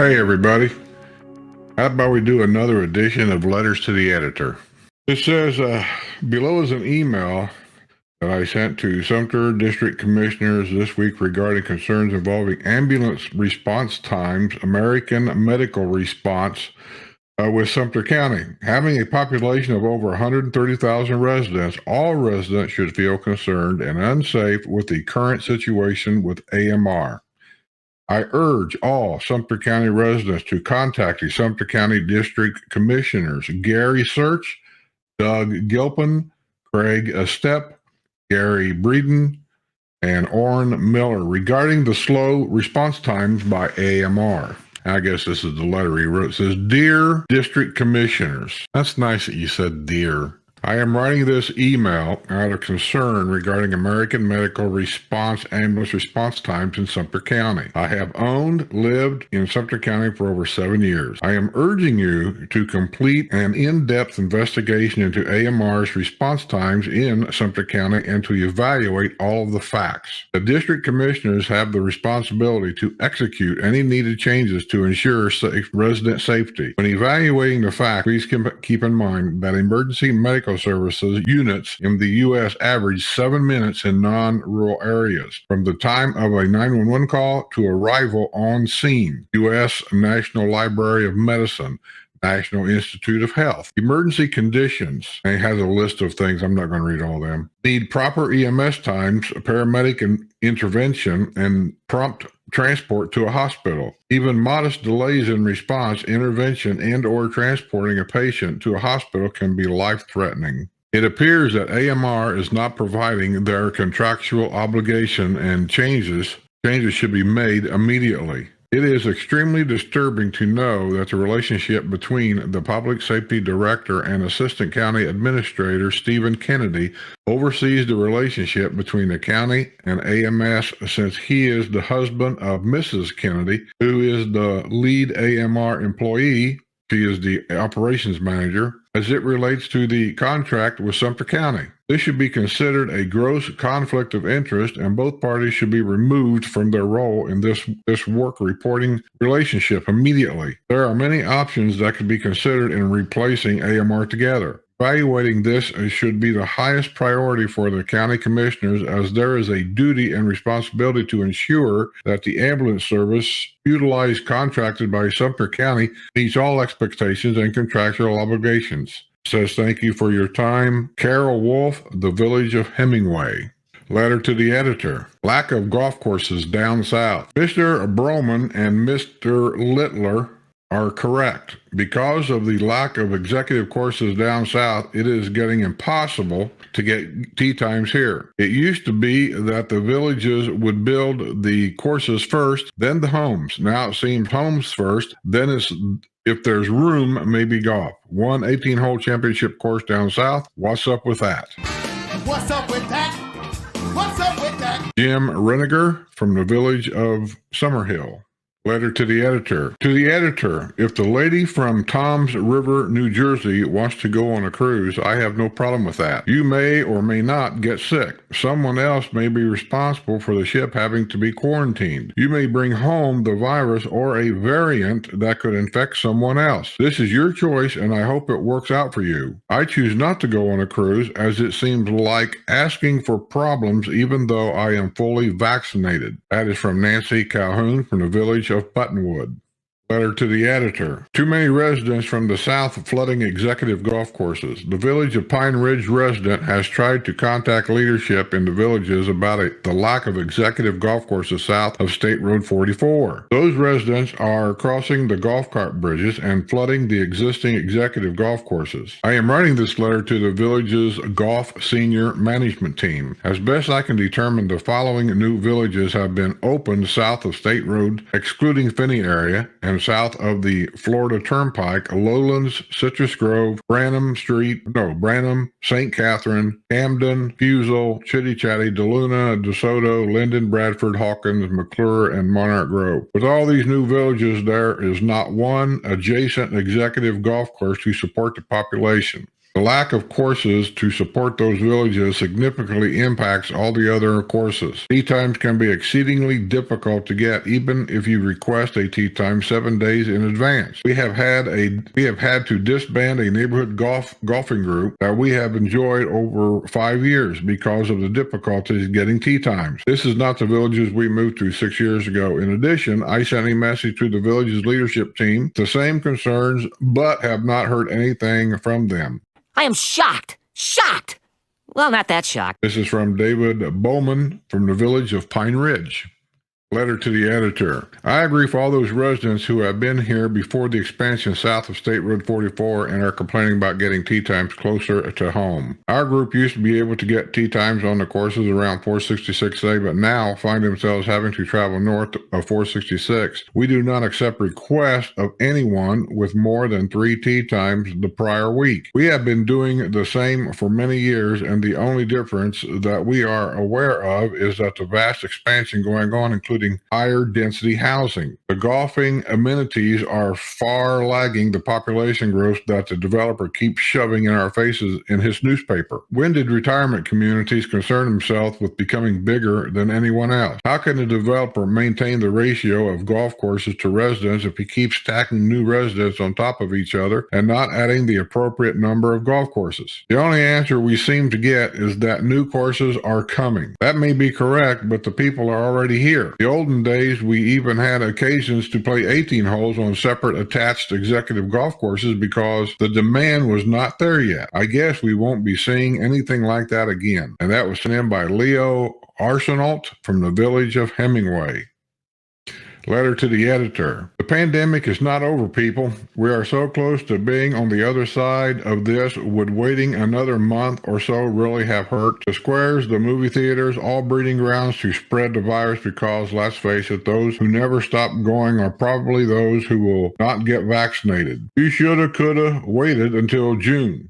Hey everybody, how about we do another edition of Letters to the Editor? It says, below is an email that I sent to Sumter District Commissioners this week regarding concerns involving ambulance response times, American medical response with Sumter County. Having a population of over 130,000 residents, all residents should feel concerned and unsafe with the current situation with AMR. I urge all Sumter County residents to contact the Sumter County District Commissioners, Gary Search, Doug Gilpin, Craig Estep, Gary Breeden, and Orrin Miller regarding the slow response times by AMR. I guess this is the letter he wrote. It says, Dear District Commissioners. That's nice that you said dear. I am writing this email out of concern regarding American medical response ambulance response times in Sumter County. I have lived in Sumter County for over 7 years. I am urging you to complete an in-depth investigation into AMR's response times in Sumter County and to evaluate all of the facts. The district commissioners have the responsibility to execute any needed changes to ensure resident safety. When evaluating the facts, please keep in mind that emergency medical services units in the U.S. average 7 minutes in non-rural areas from the time of a 911 call to arrival on scene. U.S. National Library of Medicine, National Institute of Health. Emergency conditions, and it has a list of things, I'm not going to read all of them, need proper EMS times, paramedic intervention, and prompt transport to a hospital. Even modest delays in response, intervention, and or transporting a patient to a hospital can be life-threatening. It appears that AMR is not providing their contractual obligation and changes should be made immediately. It is extremely disturbing to know that the relationship between the Public Safety Director and Assistant County Administrator Stephen Kennedy oversees the relationship between the county and AMS, since he is the husband of Mrs. Kennedy, who is the lead AMR employee. She is the operations manager as it relates to the contract with Sumter County. This should be considered a gross conflict of interest, and both parties should be removed from their role in this work reporting relationship immediately. There are many options that could be considered in replacing AMR together. Evaluating this should be the highest priority for the county commissioners, as there is a duty and responsibility to ensure that the ambulance service utilized contracted by Sumter County meets all expectations and contractual obligations. Says thank you for your time. Carol Wolf, the Village of Hemingway. Letter to the editor. Lack of golf courses down south. Mr. Broman and Mr. Littler are correct. Because of the lack of executive courses down south, it is getting impossible to get tee times here. It used to be that the villages would build the courses first, then the homes. Now it seems homes first, then if there's room, maybe golf. One 18-hole championship course down south. What's up with that? What's up with that? What's up with that? Jim Reniger from the Village of Summerhill. Letter to the editor. To the editor, if the lady from Toms River, New Jersey wants to go on a cruise, I have no problem with that. You may or may not get sick. Someone else may be responsible for the ship having to be quarantined. You may bring home the virus or a variant that could infect someone else. This is your choice, and I hope it works out for you. I choose not to go on a cruise, as it seems like asking for problems even though I am fully vaccinated. That is from Nancy Calhoun from the Village of Buttonwood. Letter to the editor. Too many residents from the south flooding executive golf courses. The Village of Pine Ridge resident has tried to contact leadership in the villages about the lack of executive golf courses south of State Road 44. Those residents are crossing the golf cart bridges and flooding the existing executive golf courses. I am writing this letter to the village's golf senior management team. As best I can determine, the following new villages have been opened south of State Road, excluding Finney area, and south of the Florida Turnpike: Lowlands, Citrus Grove, Branham, St. Catherine, Camden, Fusel, Chitty Chatty, DeLuna, DeSoto, Linden, Bradford, Hawkins, McClure, and Monarch Grove. With all these new villages, there is not one adjacent executive golf course to support the population. The lack of courses to support those villages significantly impacts all the other courses. Tea times can be exceedingly difficult to get, even if you request a tea time 7 days in advance. We have had to disband a neighborhood golfing group that we have enjoyed over 5 years because of the difficulties getting tea times. This is not the villages we moved to 6 years ago. In addition, I sent a message to the village's leadership team, the same concerns, but have not heard anything from them. I am shocked. Shocked. Well, not that shocked. This is from David Bowman from the village of Pine Ridge. Letter to the editor. I agree for all those residents who have been here before the expansion south of State Road 44 and are complaining about getting tea times closer to home. Our group used to be able to get tea times on the courses around 466A, but now find themselves having to travel north of 466. We do not accept requests of anyone with more than 3 tea times the prior week. We have been doing the same for many years, and the only difference that we are aware of is that the vast expansion going on, including higher density housing. The golfing amenities are far lagging the population growth that the developer keeps shoving in our faces in his newspaper. When did retirement communities concern themselves with becoming bigger than anyone else? How can the developer maintain the ratio of golf courses to residents if he keeps stacking new residents on top of each other and not adding the appropriate number of golf courses? The only answer we seem to get is that new courses are coming. That may be correct, but the people are already here. The olden days, we even had occasions to play 18 holes on separate attached executive golf courses because the demand was not there yet. I guess we won't be seeing anything like that again. And that was sent in by Leo Arsenault from the village of Hemingway. Letter to the editor. The pandemic is not over, people. We are so close to being on the other side of this. Would waiting another month or so really have hurt? The squares, the movie theaters, all breeding grounds to spread the virus because, let's face it, those who never stop going are probably those who will not get vaccinated. You shoulda, coulda waited until June.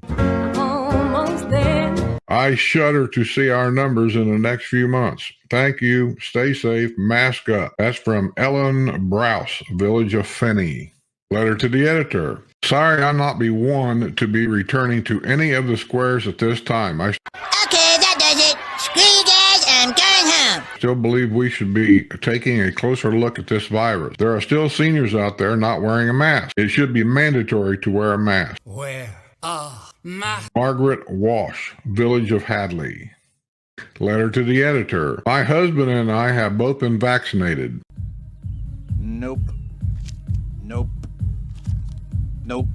Almost there. I shudder to see our numbers in the next few months. Thank you. Stay safe. Mask up. That's from Ellen Browse, village of Fenney. Letter to the editor. Sorry I'll not be one to be returning to any of the squares at this time. I Okay, that does it. Screw you guys, I'm going home. still believe we should be taking a closer look at this virus. There are still seniors out there not wearing a mask. It should be mandatory to wear a mask. Where are my... Margaret Wash, village of Hadley. Letter to the editor. My husband and I have both been vaccinated. Nope. Nope. Nope.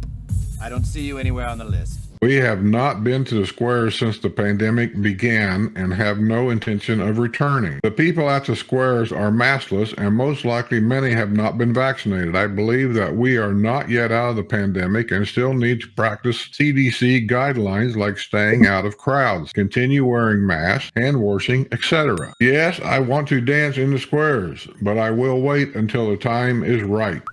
I don't see you anywhere on the list. We have not been to the squares since the pandemic began and have no intention of returning. The people at the squares are maskless and most likely many have not been vaccinated. I believe that we are not yet out of the pandemic and still need to practice CDC guidelines like staying out of crowds, continue wearing masks, hand washing, etc. Yes, I want to dance in the squares, but I will wait until the time is right.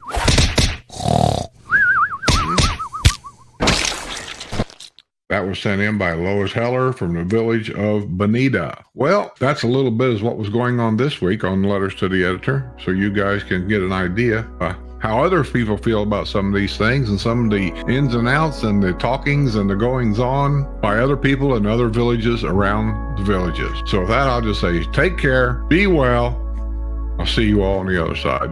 That was sent in by Lois Heller from the village of Bonita. Well, that's a little bit of what was going on this week on Letters to the Editor, so you guys can get an idea how other people feel about some of these things and some of the ins and outs and the talkings and the goings on by other people in other villages around the villages. So with that, I'll just say take care, be well. I'll see you all on the other side.